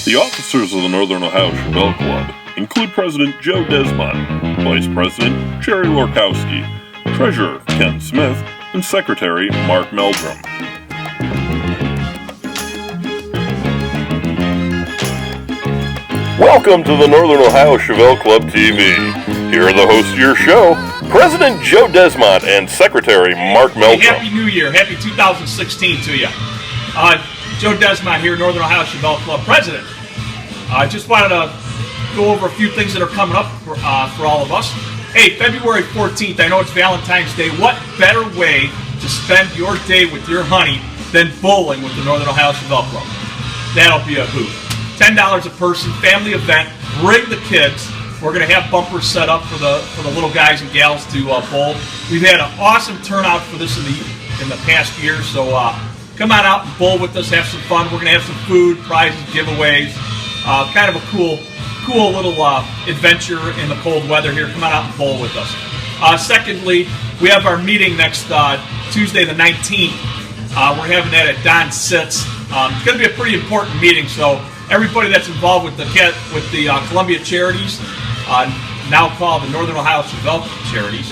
The officers of the Northern Ohio Chevelle Club include President Joe Desmond, Vice President Jerry Lorkowski, Treasurer Ken Smith, and Secretary Mark Meldrum. Welcome to the Northern Ohio Chevelle Club TV. Here are the hosts of your show, President Joe Desmond and Secretary Mark Meldrum. Hey, Happy New Year. Happy 2016 to you. Joe Desmond here, Northern Ohio Chevelle Club President. I just wanted to go over a few things that are coming up for all of us. Hey, February 14th, I know it's Valentine's Day. What better way to spend your day with your honey than bowling with the Northern Ohio Chevelle Club? That'll be a hoot. $10 a person, family event. Bring the kids. We're going to have bumpers set up for the little guys and gals to bowl. We've had an awesome turnout for this in the past year, so come on out and bowl with us, have some fun. We're going to have some food, prizes, giveaways. Kind of a cool little adventure in the cold weather here. Come on out and bowl with us. Secondly, we have our meeting next Tuesday the 19th. We're having that at Don Sitz. It's going to be a pretty important meeting, so everybody that's involved with the Columbia Charities, now called the Northern Ohio Chevelle Charities,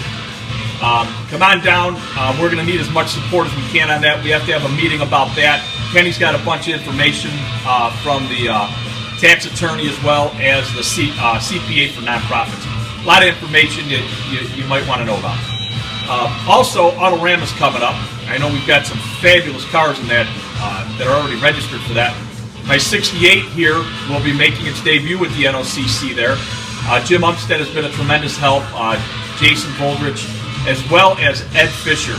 come on down. We're going to need as much support as we can on that. We have to have a meeting about that. Kenny's got a bunch of information from the tax attorney as well as the CPA for nonprofits. A lot of information you might want to know about. Also, Autorama's coming up. I know we've got some fabulous cars in that that are already registered for that. My 68 here will be making its debut with the NOCC there. Jim Umstead has been a tremendous help. Jason Goldrich, as well as Ed Fisher.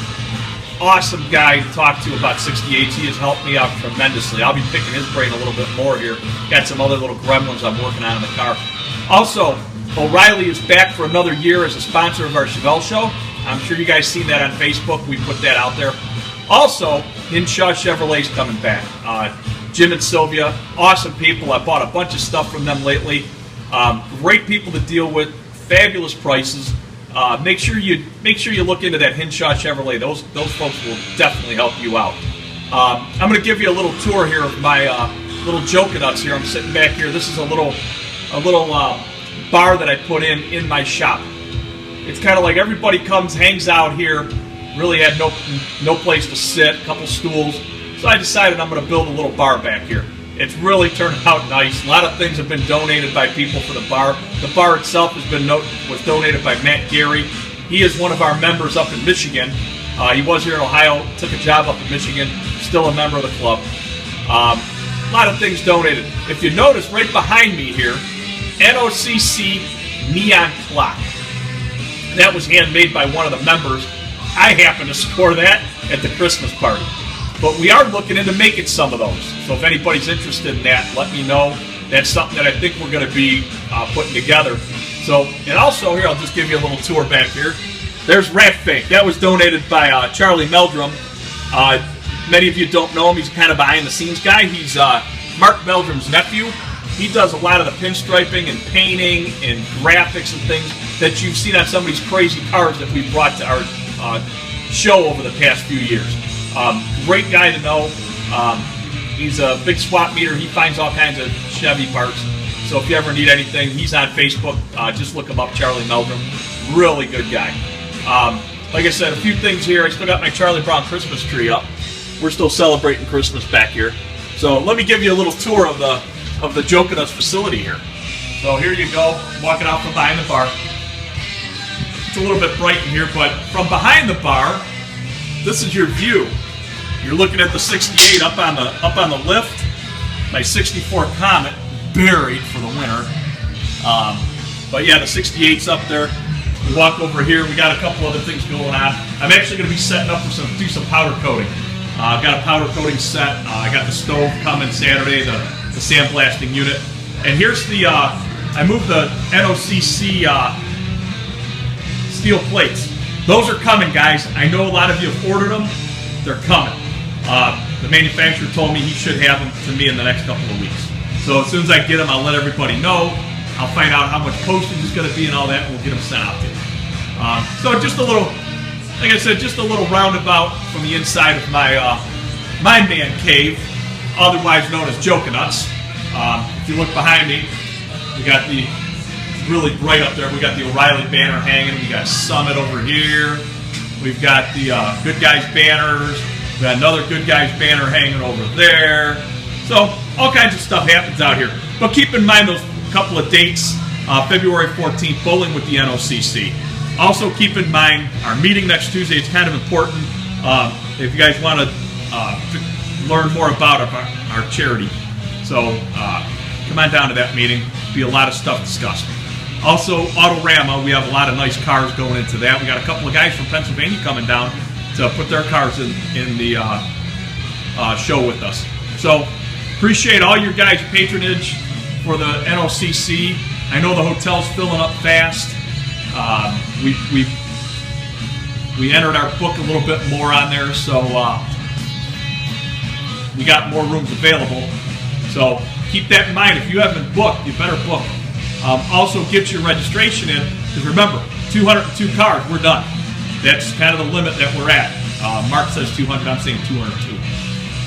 Awesome guy to talk to about 68s. He has helped me out tremendously. I'll be picking his brain a little bit more here. Got some other little gremlins I'm working on in the car. Also, O'Reilly is back for another year as a sponsor of our Chevelle Show. I'm sure you guys seen that on Facebook. We put that out there. Also, Hinshaw Chevrolet's coming back. Jim and Sylvia, awesome people. I bought a bunch of stuff from them lately. Great people to deal with, fabulous prices. Make sure you look into that Hinshaw Chevrolet. Those folks will definitely help you out. I'm going to give you a little tour here of my little Joke-a-Nuts here. I'm sitting back here. This is a little bar that I put in my shop. It's kind of like everybody comes, hangs out here. Really had no place to sit, a couple stools. So I decided I'm going to build a little bar back here. It's really turned out nice. A lot of things have been donated by people for the bar. The bar itself was donated by Matt Gary. He is one of our members up in Michigan. He was here in Ohio, took a job up in Michigan, still a member of the club. A lot of things donated. If you notice right behind me here, NOCC neon clock. That was handmade by one of the members. I happened to score that at the Christmas party. But we are looking into making some of those. So if anybody's interested in that, let me know. That's something that I think we're going to be putting together. So, and also here, I'll just give you a little tour back here. There's Rat Fake. That was donated by Charlie Meldrum. Many of you don't know him. He's kind of behind-the-scenes guy. He's Mark Meldrum's nephew. He does a lot of the pinstriping and painting and graphics and things that you've seen on some of these crazy cars that we've brought to our show over the past few years. Great guy to know. He's a big swap meter. He finds all kinds of Chevy parts. So if you ever need anything, he's on Facebook. Just look him up, Charlie Meldrum. Really good guy. Like I said, a few things here. I still got my Charlie Brown Christmas tree up. We're still celebrating Christmas back here. So let me give you a little tour of the Joke-a-Nuts facility here. So here you go, walking out from behind the bar. It's a little bit bright in here, but from behind the bar, this is your view. You're looking at the 68 up on the lift. My 64 Comet, buried for the winter. But yeah, the 68's up there. We walk over here. We got a couple other things going on. I'm actually going to be setting up for do some powder coating. I've got a powder coating set. I got the stove coming Saturday, the sandblasting unit. And here's I moved the NOCC steel plates. Those are coming, guys. I know a lot of you have ordered them. They're coming. The manufacturer told me he should have them to me in the next couple of weeks. So as soon as I get them, I'll let everybody know. I'll find out how much postage is going to be and all that, and we'll get them sent out to you. So just a little, like I said, just a little roundabout from the inside of my man cave, otherwise known as Joke-a-Nuts. If you look behind me, we got the, really bright up there, we got the O'Reilly banner hanging. We got Summit over here. We've got the Good Guys banners. We got another Good Guys banner hanging over there. So all kinds of stuff happens out here. But keep in mind those couple of dates. February 14th, bowling with the NOCC. Also keep in mind our meeting next Tuesday. It's kind of important. If you guys want to learn more about our charity. So come on down to that meeting. Be a lot of stuff discussed. Also, Autorama, we have a lot of nice cars going into that. We got a couple of guys from Pennsylvania coming down to put their cars in the show with us. So appreciate all your guys' patronage for the NOCC. I know the hotel's filling up fast. We entered our book a little bit more on there, so we got more rooms available. So keep that in mind. If you haven't booked, you better book. Also get your registration in, because remember, 202 cars, we're done. That's kind of the limit that we're at. Mark says 200, I'm saying 202.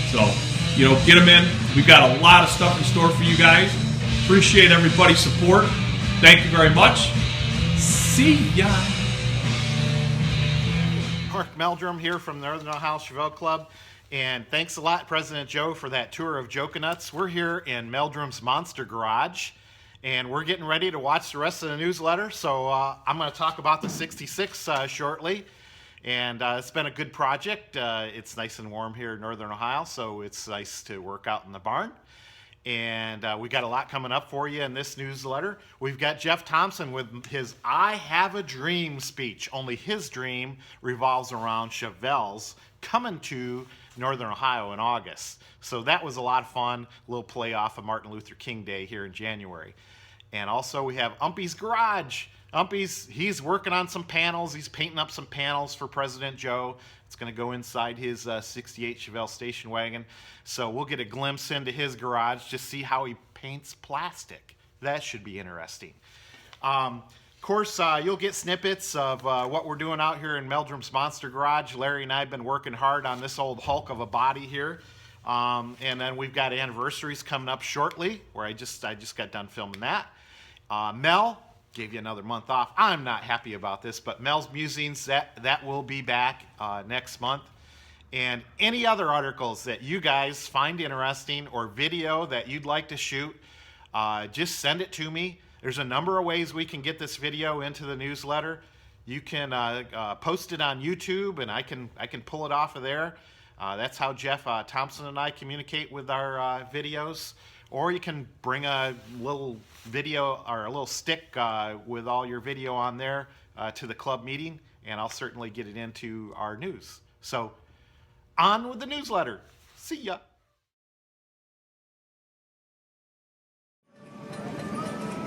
So, get them in. We've got a lot of stuff in store for you guys. Appreciate everybody's support. Thank you very much. See ya. Mark Meldrum here from the Northern Ohio Chevelle Club. And thanks a lot, President Joe, for that tour of Joconuts. We're here in Meldrum's Monster Garage. And we're getting ready to watch the rest of the newsletter. So I'm going to talk about the 66 shortly. And it's been a good project. It's nice and warm here in Northern Ohio, so it's nice to work out in the barn. And we got a lot coming up for you in this newsletter. We've got Jeff Thompson with his I Have a Dream speech. Only his dream revolves around Chevelles coming to Northern Ohio in August. So that was a lot of fun. A little play off of Martin Luther King Day here in January. And also we have Umpy's Garage. Umpy's, he's working on some panels. He's painting up some panels for President Joe. It's going to go inside his 68 Chevelle station wagon. So we'll get a glimpse into his garage to see how he paints plastic. That should be interesting. Of course, you'll get snippets of what we're doing out here in Meldrum's Monster Garage. Larry and I have been working hard on this old hulk of a body here. And then we've got anniversaries coming up shortly, where I just got done filming that. Mel gave you another month off. I'm not happy about this, but Mel's Musings, that will be back next month. And any other articles that you guys find interesting or video that you'd like to shoot, just send it to me. There's a number of ways we can get this video into the newsletter. You can post it on YouTube, and I can pull it off of there. That's how Jeff Thompson and I communicate with our videos. Or you can bring a little video or a little stick with all your video on there to the club meeting, and I'll certainly get it into our news. So on with the newsletter. See ya.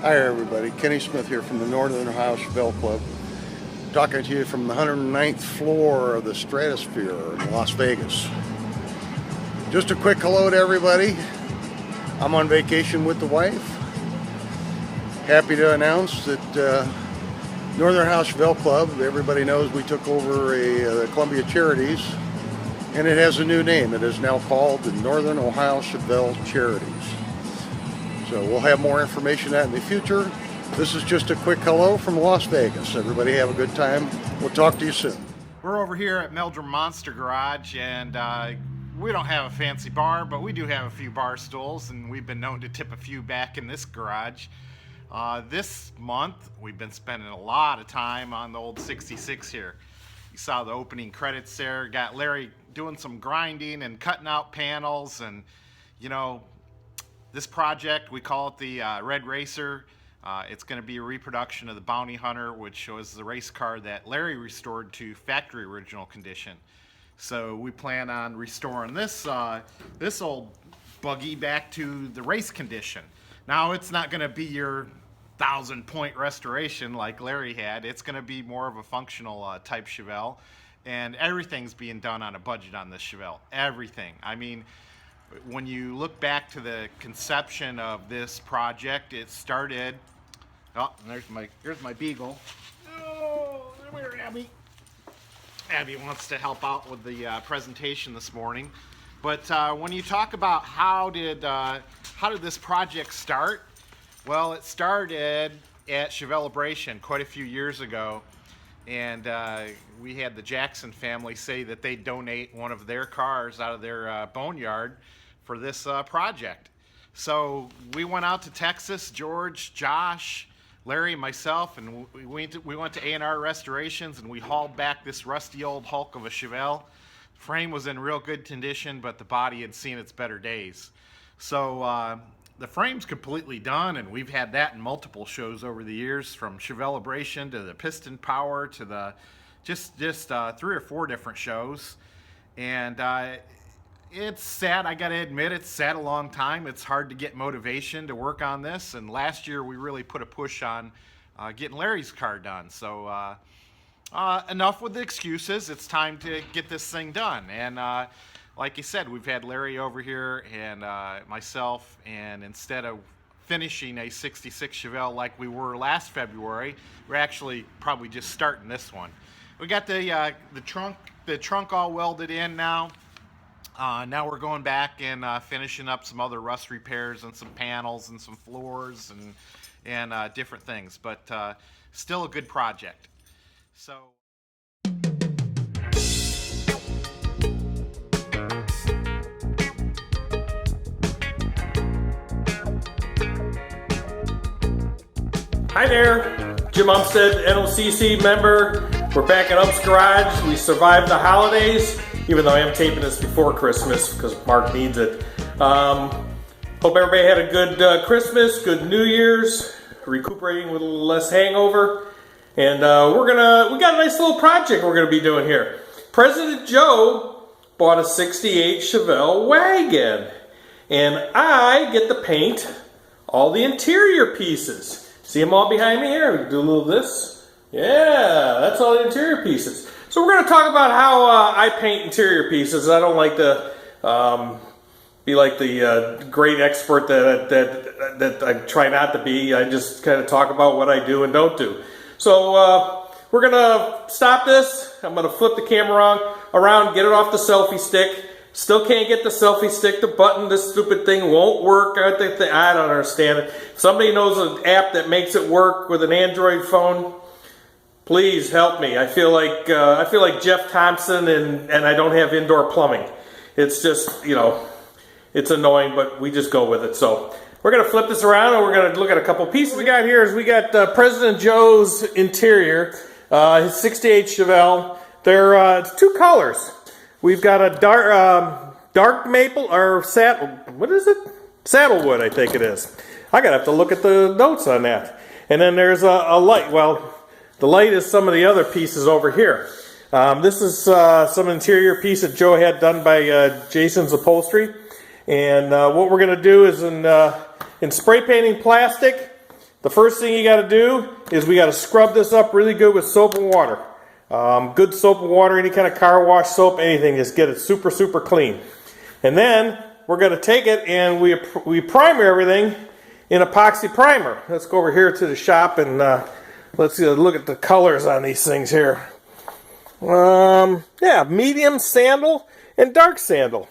Hi everybody, Kenny Smith here from the Northern Ohio Chevelle Club, talking to you from the 109th floor of the Stratosphere in Las Vegas. Just a quick hello to everybody. I'm on vacation with the wife. Happy to announce that Northern Ohio Chevelle Club, everybody knows we took over the Columbia Charities, and it has a new name. It is now called the Northern Ohio Chevelle Charities. So we'll have more information on that in the future. This is just a quick hello from Las Vegas. Everybody have a good time. We'll talk to you soon. We're over here at Meldrum Monster Garage, and we don't have a fancy bar, but we do have a few bar stools, and we've been known to tip a few back in this garage. This month, we've been spending a lot of time on the old 66 here. You saw the opening credits there. Got Larry doing some grinding and cutting out panels, and this project, we call it the Red Racer. It's going to be a reproduction of the Bounty Hunter, which was the race car that Larry restored to factory original condition. So we plan on restoring this old buggy back to the race condition. Now it's not going to be your 1,000-point restoration like Larry had. It's going to be more of a functional type Chevelle, and everything's being done on a budget on this Chevelle. Everything. I mean, when you look back to the conception of this project, it started. Oh, here's my beagle. Oh, come here, Abby. Abby wants to help out with the presentation this morning. But when you talk about how how did this project start? Well, it started at Chevelibration quite a few years ago, and we had the Jackson family say that they'd donate one of their cars out of their boneyard for this project. So we went out to Texas, George, Josh, Larry, myself, and we went to A&R Restorations, and we hauled back this rusty old hulk of a Chevelle. Frame was in real good condition, but the body had seen its better days. So the frame's completely done, and we've had that in multiple shows over the years, from Chevelibration to the Piston Power to the just 3 or 4 different shows. And it's sad, I gotta admit, it's sat a long time. It's hard to get motivation to work on this, and last year we really put a push on getting Larry's car done. So enough with the excuses. It's time to get this thing done. And like you said, we've had Larry over here and myself, and instead of finishing a 66 Chevelle like we were last February, we're actually probably just starting this one. We got the trunk all welded in now. Now we're going back and finishing up some other rust repairs and some panels and some floors and different things, but still a good project. So. Hi there, Jim Umstead, NOCC member. We're back at Ump's Garage. We survived the holidays, even though I am taping this before Christmas because Mark needs it. Hope everybody had a good Christmas, good New Year's, recuperating with a little less hangover. And we got a nice little project we're gonna be doing here. President Joe bought a 68 Chevelle wagon, and I get to paint all the interior pieces. See them all behind me here? We can do a little of this. Yeah, that's all the interior pieces. So we're going to talk about how I paint interior pieces. I don't like to be like the great expert that I try not to be. I just kind of talk about what I do and don't do. So we're going to stop this. I'm going to flip the camera around, get it off the selfie stick. Still can't get the selfie stick to button. This stupid thing won't work. I don't understand it. If somebody knows an app that makes it work with an Android phone, please help me. I feel like Jeff Thompson, and I don't have indoor plumbing. It's just, it's annoying, but we just go with it. So we're going to flip this around, and we're going to look at a couple pieces. What we got here is we got President Joe's interior, his 68 Chevelle. They're 2 colors. We've got a dark maple, or saddlewood, I think it is. I'm going to have to look at the notes on that. And then there's a light. Well, the light is some of the other pieces over here. This is some interior piece that Joe had done by Jason's Upholstery. And what we're going to do is in spray painting plastic, the first thing you got to do is we got to scrub this up really good with soap and water. Good soap and water, any kind of car wash soap, anything, just get it super, super clean. And then we're going to take it and we primer everything in epoxy primer. Let's go over here to the shop and let's look at the colors on these things here. Yeah, medium sandal and dark sandal.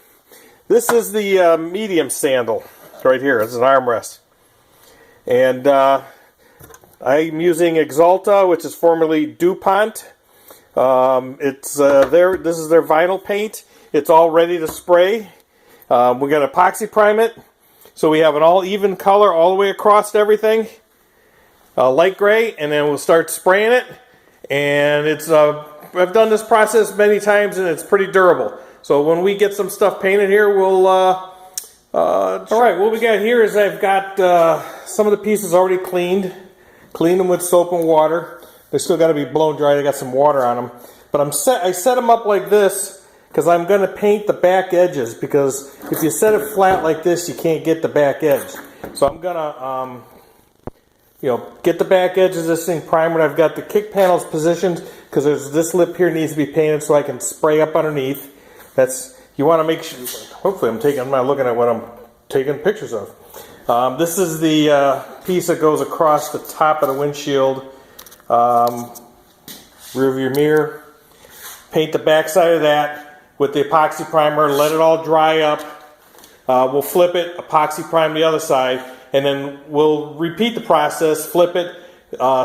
This is the medium sandal right here. It's an armrest. And I'm using Exalta, which is formerly DuPont. This is their vinyl paint. It's all ready to spray. We're going to epoxy prime it, so we have an all even color all the way across everything, light gray, and then we'll start spraying it. And it's I've done this process many times, and it's pretty durable. So when we get some stuff painted here, we'll all right. What we got here is I've got some of the pieces already cleaned them with soap and water. They're still got to be blown dry. They got some water on them. But I set them up like this because I'm going to paint the back edges, because if you set it flat like this, you can't get the back edge. So I'm going to, get the back edge of this thing primed. I've got the kick panels positioned because there's this lip here needs to be painted so I can spray up underneath. You want to make sure, hopefully I'm not looking at what I'm taking pictures of. This is the piece that goes across the top of the windshield. Rear view mirror. Paint the back side of that with the epoxy primer. Let it all dry up. We'll flip it, epoxy prime the other side, and then we'll repeat the process, flip it,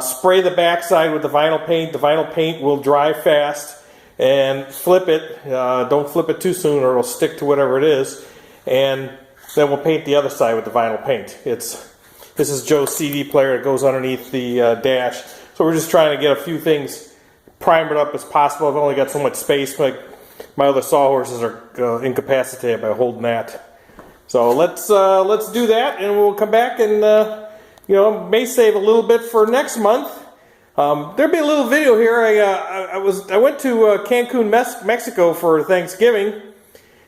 spray the backside with the vinyl paint. The vinyl paint will dry fast, and flip it. Don't flip it too soon or it'll stick to whatever it is. And then we'll paint the other side with the vinyl paint. This is Joe's CD player. It goes underneath the dash. So we're just trying to get a few things primered up as possible. I've only got so much space. My other sawhorses are incapacitated by holding that. So let's do that, and we'll come back and may save a little bit for next month. There'll be a little video here. I went to Cancun, Mexico for Thanksgiving,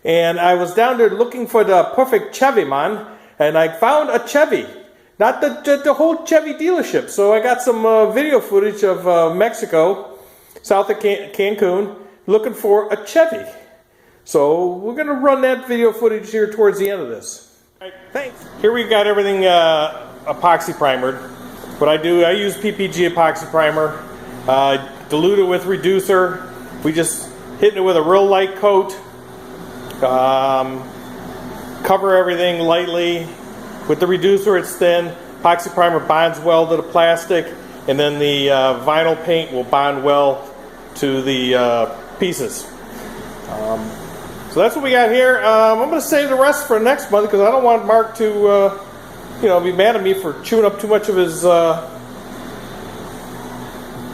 and I was down there looking for the perfect Chevy, man, and I found a Chevy, not the whole Chevy dealership. So I got some video footage of Mexico, south of Cancun, looking for a Chevy. So we're going to run that video footage here towards the end of this. All right, thanks. Here we've got everything epoxy primered. What I do, I use PPG epoxy primer, dilute it with reducer. We just hit it with a real light coat, cover everything lightly. With the reducer it's thin, epoxy primer bonds well to the plastic, and then the vinyl paint will bond well to the pieces. So that's what we got here. I'm going to save the rest for next month because I don't want Mark to be mad at me for chewing up too much of his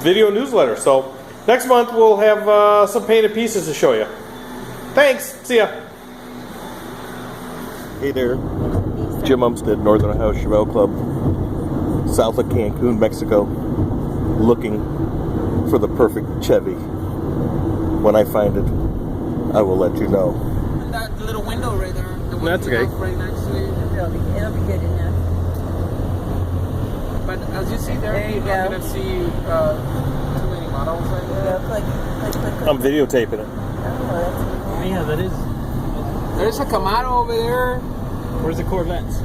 video newsletter. So next month we'll have some painted pieces to show you. Thanks. See ya. Hey there. Jim Umstead, Northern Ohio Chevelle Club, south of Cancun, Mexico, looking for the perfect Chevy. When I find it, I will let you know. That little window right there. The That's okay. Right next to it. It'll be good enough. But as you see there you you're go. not going to see too many models right there. Click. I'm videotaping it. Oh, that's Yeah, that is. There's a Camaro over there. Where's the Corvettes?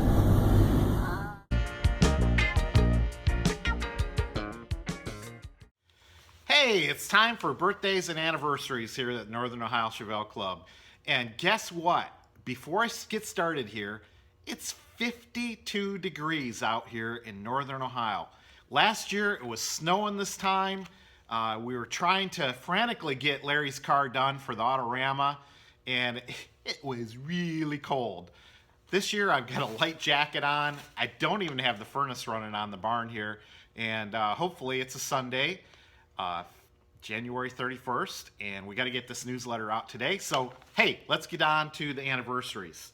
Hey, it's time for birthdays and anniversaries here at Northern Ohio Chevelle Club. And guess what? Before I get started here, it's 52 degrees out here in Northern Ohio. Last year it was snowing this time. We were trying to frantically get Larry's car done for the Autorama, and it was really cold. This year I've got a light jacket on. I don't even have the furnace running on the barn here, and hopefully it's a Sunday. January 31st, and we got to get this newsletter out today. So, hey, let's get on to the anniversaries.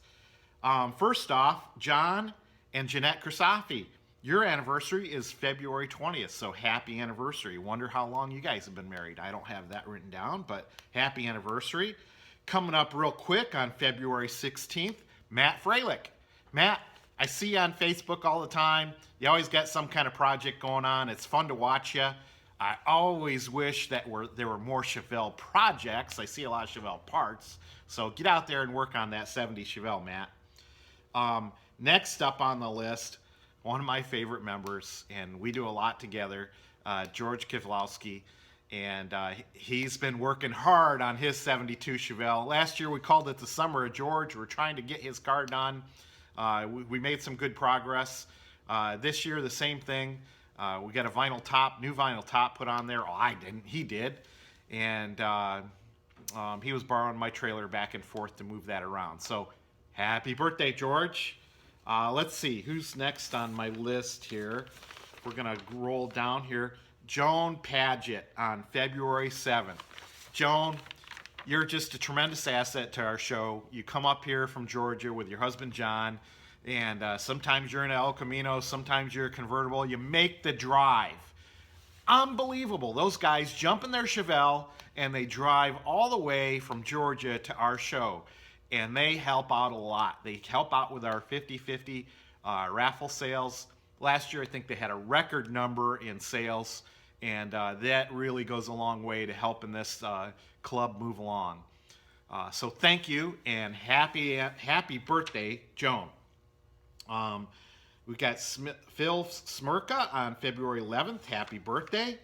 First off, John and Jeanette Krisafi, your anniversary is February 20th, so happy anniversary. Wonder how long you guys have been married. I don't have that written down, but happy anniversary. Coming up real quick on February 16th, Matt Freilich. Matt, I see you on Facebook all the time. You always got some kind of project going on. It's fun to watch you. I always wish that there were more Chevelle projects. I see a lot of Chevelle parts. So get out there and work on that 70 Chevelle, Matt. Next up on the list, one of my favorite members, and we do a lot together, George Kivlowski. And he's been working hard on his 72 Chevelle. Last year we called it the Summer of George. We're trying to get his car done. We made some good progress. This year the same thing. We got a new vinyl top put on there. Oh, I didn't. He did. And he was borrowing my trailer back and forth to move that around. So happy birthday, George. Let's see. Who's next on my list here? We're going to roll down here. Joan Paget on February 7th. Joan, you're just a tremendous asset to our show. You come up here from Georgia with your husband, John. And sometimes you're in an El Camino, sometimes you're a convertible. You make the drive. Unbelievable. Those guys jump in their Chevelle and they drive all the way from Georgia to our show. And they help out a lot. They help out with our 50-50 raffle sales. Last year, I think they had a record number in sales. And that really goes a long way to helping this club move along. So thank you and happy birthday, Joan. We've got Phil Smirka on February 11th. Happy birthday.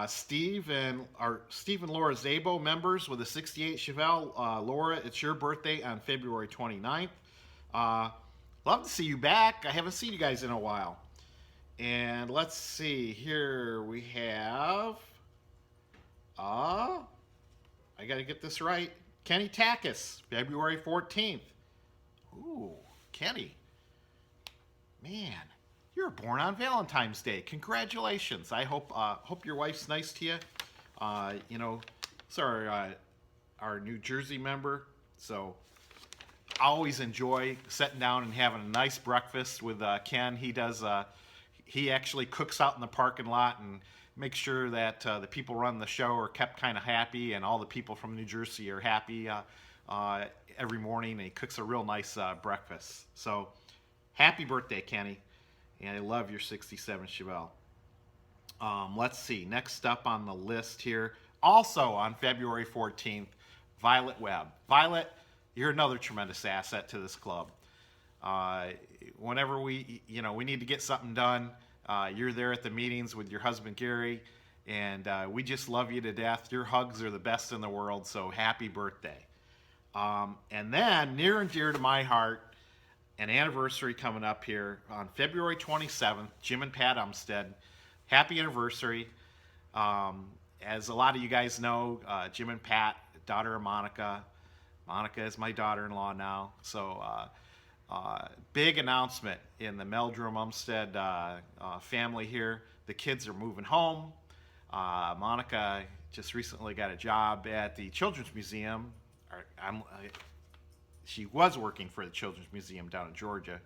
Steve and Laura Zabo, members with a 68 Chevelle. Laura, it's your birthday on February 29th. Love to see you back. I haven't seen you guys in a while. And let's see, here we have, I got to get this right, Kenny Takis, February 14th. Ooh, Kenny. Man, you're born on Valentine's Day. Congratulations. I hope your wife's nice to you. Sorry, our New Jersey member. So I always enjoy sitting down and having a nice breakfast with Ken. He actually cooks out in the parking lot and makes sure that the people running the show are kept kind of happy, and all the people from New Jersey are happy every morning. And he cooks a real nice breakfast. So happy birthday, Kenny. And I love your 67 Chevelle. Let's see. Next up on the list here, also on February 14th, Violet Webb. Violet, you're another tremendous asset to this club. Whenever we need to get something done, you're there at the meetings with your husband Gary, and we just love you to death. Your hugs are the best in the world, so happy birthday. And then, near and dear to my heart, an anniversary coming up here on February 27th, Jim and Pat Umstead. Happy anniversary. As a lot of you guys know, Jim and Pat, daughter of Monica. Monica is my daughter-in-law now, so big announcement in the Meldrum Umstead family here. The kids are moving home. Monica just recently got a job at the Children's Museum. She was working for the Children's Museum down in Georgia,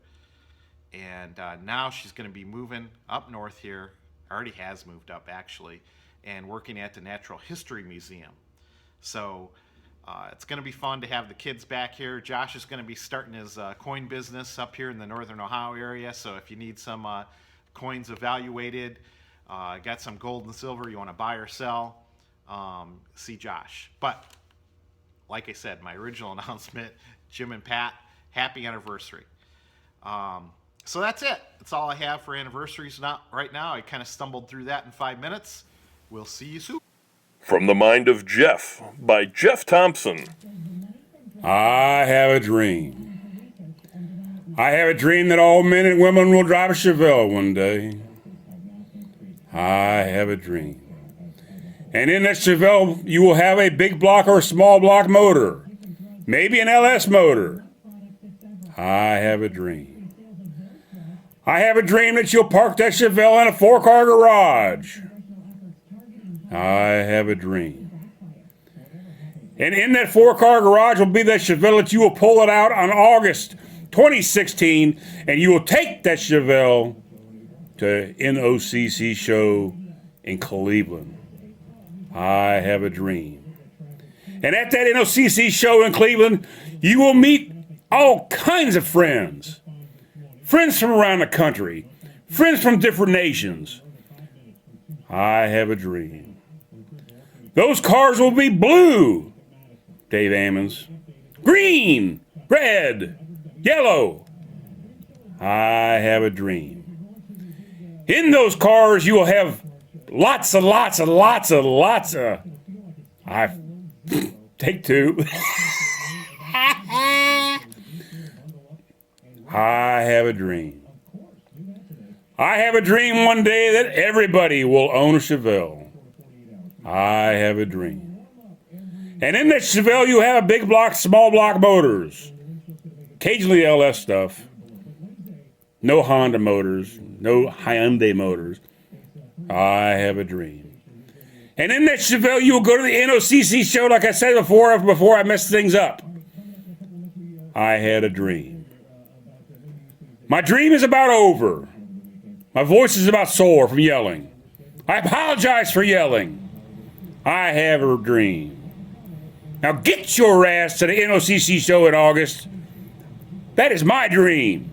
and now she's going to be moving up north here. Already has moved up, actually, and working at the Natural History Museum. So it's going to be fun to have the kids back here. Josh is going to be starting his coin business up here in the northern Ohio area. So if you need some coins evaluated, got some gold and silver you want to buy or sell, see Josh. But like I said, my original announcement, Jim and Pat, happy anniversary. So that's it. That's all I have for anniversaries right now. I kind of stumbled through that in 5 minutes. We'll see you soon. From the Mind of Jeff by Jeff Thompson. I have a dream. I have a dream that all men and women will drive a Chevelle one day. I have a dream. And in that Chevelle, you will have a big block or a small block motor. Maybe an LS motor. I have a dream. I have a dream that you'll park that Chevelle in a 4-car garage. I have a dream. And in that 4-car garage will be that Chevelle that you will pull it out on August 2016, and you will take that Chevelle to NOCC show in Cleveland. I have a dream. And at that NOCC show in Cleveland, you will meet all kinds of friends. Friends from around the country. Friends from different nations. I have a dream. Those cars will be blue, Dave Ammons. Green, red, yellow. I have a dream. In those cars, you will have lots of, take two. I have a dream. I have a dream one day that everybody will own a Chevelle. I have a dream. And in that Chevelle, you have big block, small block motors. Occasionally LS stuff. No Honda motors. No Hyundai motors. I have a dream. And in that Chevelle, you will go to the NOCC show, like I said before I messed things up. I had a dream. My dream is about over. My voice is about sore from yelling. I apologize for yelling. I have a dream. Now get your ass to the NOCC show in August. That is my dream.